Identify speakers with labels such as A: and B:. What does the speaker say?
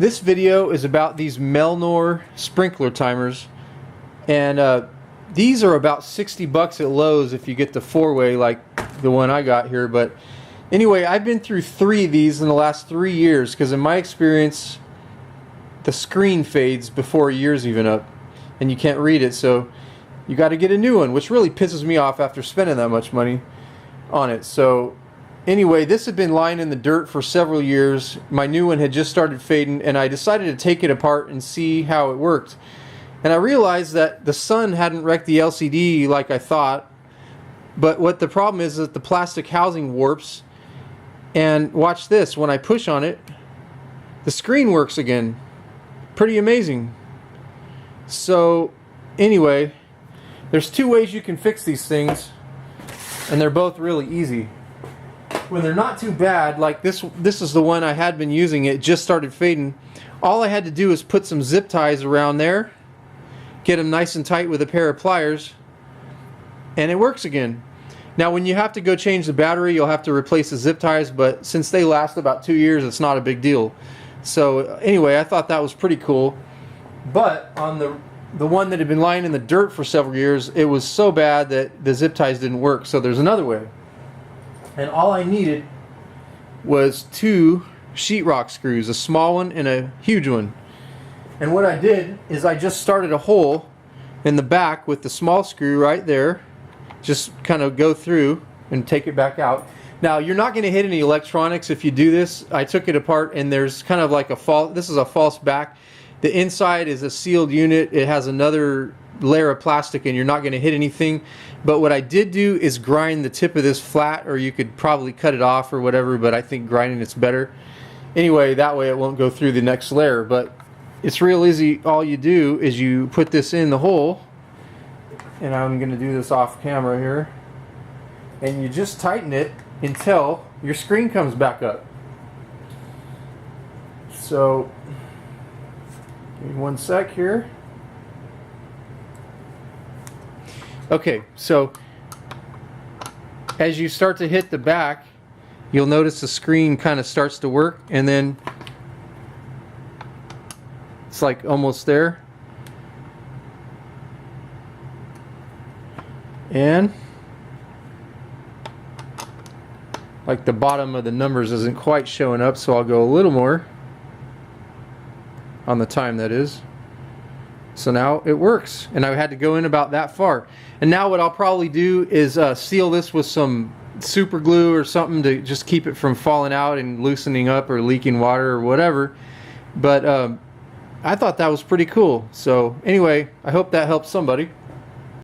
A: This video is about these Melnor sprinkler timers, and these are about 60 bucks at Lowe's if you get the 4-way like the one I got here. But anyway, I've been through 3 of these in the last 3 years because in my experience the screen fades before a year's even up and you can't read it, so you got to get a new one, which really pisses me off after spending that much money on it. So anyway, this had been lying in the dirt for several years. My new one had just started fading, and I decided to take it apart and see how it worked. And I realized that the sun hadn't wrecked the LCD like I thought, but what the problem is that the plastic housing warps. And watch this, when I push on it, the screen works again. Pretty amazing. So anyway, there's 2 ways you can fix these things, and they're both really easy. When they're not too bad, like this is the one I had been using, it just started fading. All I had to do is put some zip ties around there, get them nice and tight with a pair of pliers, and it works again. Now when you have to go change the battery, you'll have to replace the zip ties, but since they last about 2 years, it's not a big deal. So anyway, I thought that was pretty cool. But on the one that had been lying in the dirt for several years, it was so bad that the zip ties didn't work. So there's another way. And all I needed was 2 sheetrock screws, a small one and a huge one. And what I did is I just started a hole in the back with the small screw right there. Just kind of go through and take it back out. Now you're not going to hit any electronics if you do this. I took it apart and there's kind of like a false, this is a false back. The inside is a sealed unit. It has another layer of plastic and you're not going to hit anything. But what I did do is grind the tip of this flat, or you could probably cut it off or whatever, but I think grinding it's better. Anyway, that way it won't go through the next layer. But it's real easy. All you do is you put this in the hole, and I'm going to do this off camera here, and you just tighten it until your screen comes back up. So give me 1 sec here. Okay, so as you start to hit the back, you'll notice the screen kind of starts to work, and then it's like almost there. And like the bottom of the numbers isn't quite showing up, so I'll go a little more on the time, that is. So now it works, and I had to go in about that far. And now what I'll probably do is seal this with some super glue or something to just keep it from falling out and loosening up or leaking water or whatever. But I thought that was pretty cool. So anyway, I hope that helps somebody.